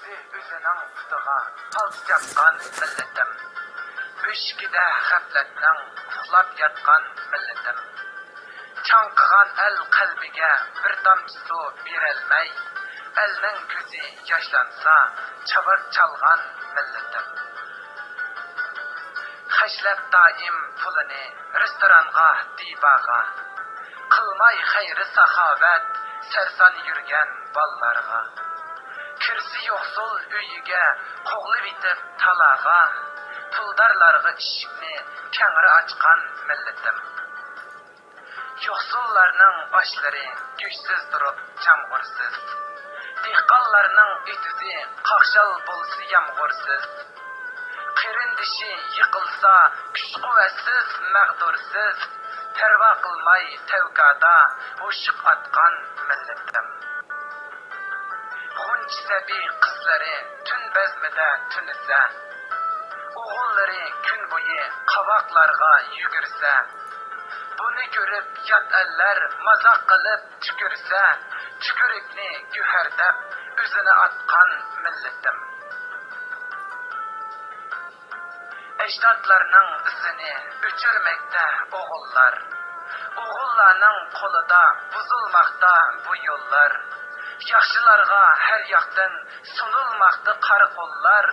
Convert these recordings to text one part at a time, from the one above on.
Özünün putuğa alçatkan milletim. Müşkide gafletning uxlab yatgan milletim. Çankıgan el kalbiga bir damchi suv berolmay, elning ko'zi yoshlansa chabak chalgan milletim. Xashlab doim pulini restoranga, dibaga, qilmay xayri saxovat sarson yurgan ballarga, kirsi yo'qsul uyiga qo'g'lib itib talaga, puldarlarga eshikni kengri ochgan milletim. Yo'qsullarning oshlari go'shtsiz turib chamg'ursiz, dehqonlarning etizi qaqshal bo'lsa yomg'irsiz, qirindishi yiqilsa kuch quvvatsiz mag'dursiz, parvo qilmay tavkada o'shiq atgan milletim. Xunch sabiy qizlari tun bazmida tunisa, o'g'illari kun bo'yi qovoqlarga yugursa, buni ko'rib yot ellar mazoq qilib tükürsa, tükürükni güherdab o'zini atgan milletim. Ecdatlarning izini o'chirmoqda o'g'illar, o'g'illarning qo'lida buzilmoqda bu yo'llar, yaxshilarga har yoqdan sunilmoqda qari qo'llar,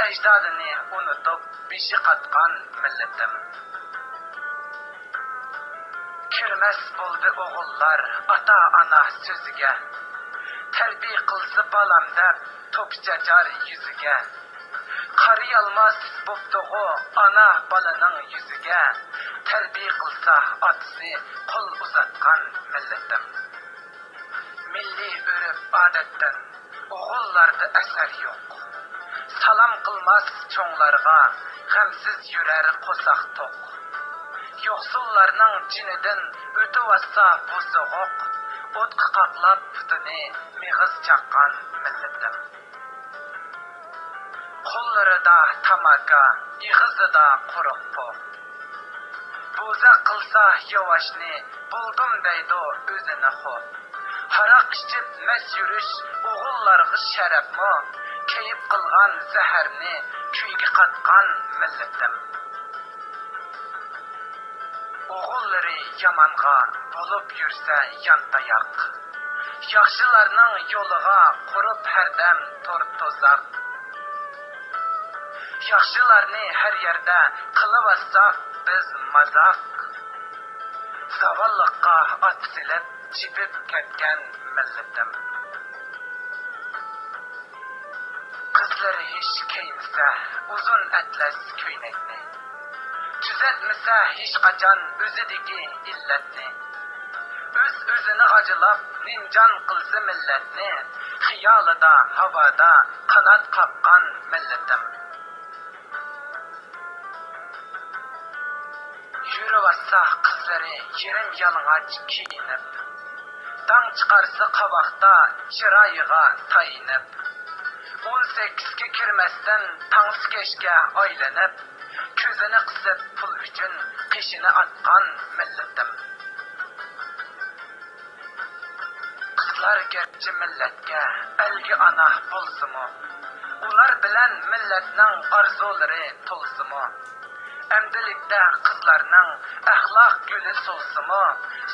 ajdodini unutib beshi qatgan milletim. Kirmas bo'ldi o'g'illar ota-ona so'ziga, tarbiya qilsa balam deb to'pchajar yuziga, qarayolmas bo'ptig'u ona bolaning yuziga, tarbiya qilsa otasi qo'l uzatgan milletim. Milliy urf odatdan o'g'illarda asar yo'q, salom qilmas cho'nglarga g'amsiz yurar qo'saq to'q. Yo'qsullarning jinidan o'tib-vassa bu so'g'oq, o'tqa qaqlab putini mig'iz chaqqan milletim. Qo'llarida tamaka, ig'izida quruq po'q. Bo'za qilsa yovashni buldim deydi o'zini xo'p. Haraq ichib mas yurish o'g'illarga sharafmi, kayib qilgan zaharni kuyga qatgan milletim. O'g'illari yamanға bo'lib yursa yantayoq, yaxshilarning yo'liga qurib hardam to'rt to'zaq. Yaxshilarni har yerda qilib olsak biz mazoq, savolliqqa ot silib chipib ketgan milletim. Qizlari hech kiymasa uzun atlas ko'ylakni, tuzatmasa hech qachon o'zidagi illatni, o'zini g'ajilab ninjon qilsa millatni, xiyolida havoda qanot qaqqan milletim. Yurivassa qizlari yerim yalang'och kiyinib, dang chiqarsa qovoqda chiroyiga tayinib, 18ga kirmasdan tangskeshga aylanib, ko'zini qisib pul uchun qishini atgan milletim. Qizlar gerchi millatga algi ana bo'lsimi, ular bilan millatning orzulari to'lsimi, amdilikda qizlarning axloq guli so'lsimi,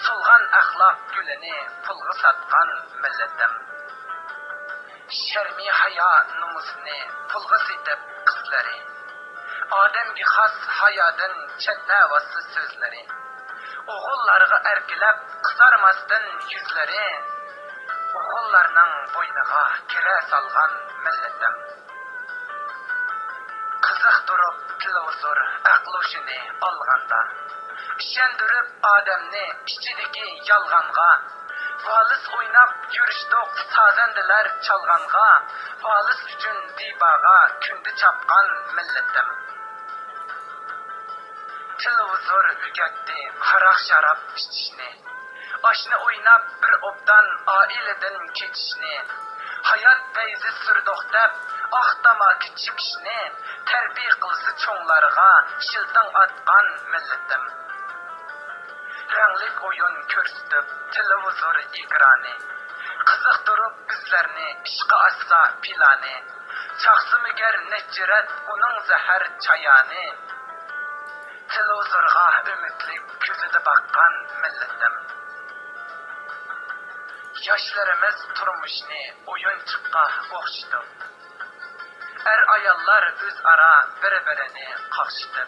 so'lgan axloq gulini pulga satgan milletim. Sharmi hayo numusni pulga setib qizlari, odamga xos hayodan chatnavasi so'zlari, o'g'illarga erkilab qisarmasdan yuzlari, o'g'illarning bo'yniga kira solgan milletim. Qiziq turib tilozor aqloshini olganda, ishondirib odamni ichidagi yolg'onga, Valis o'ynab yurishdoq sazandilar chalg'anga, valis uchun dibaga kundi chapgan milletim. Televizor o'rgatdi qaraq sharab ichishni, oshni o'ynab bir obdan oiladan ketishni, hayot payzi surdoqdab oq tamaki chekishni, tarbiya qilsa cho'nglarga shiltang atgan milletim. Ranglik o'yin ko'rsatib televizor ekrani, Kızıktırıp bizlerini işqa açsa planı. Çaksımı ger necciret onun zehir çayanı. Televizorga ümitlik küzüde bakkan milletim. Yaşlarımız turmuşni oyunçukka okşudu. Ayallar özara bir-birini kakşıdı.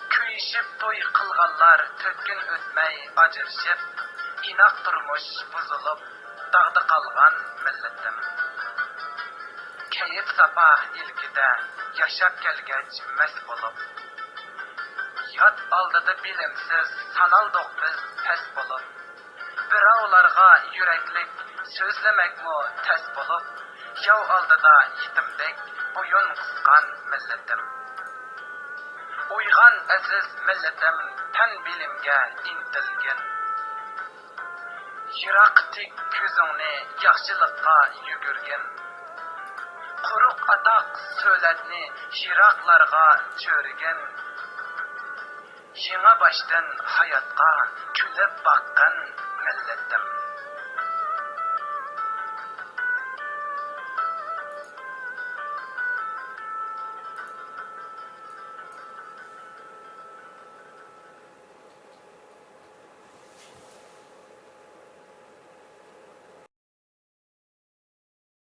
Köyüşüp toy kılganlar 4 gün ötmey acırışıp, inak turmuş buzulup dağda kalgan milletim. Keyif sabah ilkide yaşap gelgeç mest bolup, yat aldıdı bilimsiz sanaldık biz pes bolup, birovlarga yüreklik sözlemek mu tez bolup, yav aldıda yitimdek boyun kıskan milletim. Uygan aziz milletim ten bilimge intilgin. Yirak tik küzüngni yaxşılıkka yügürgin. Kuruk atak söyledni yiraklarga çörgin. Yine baştan hayatka külüp bakkan milletim.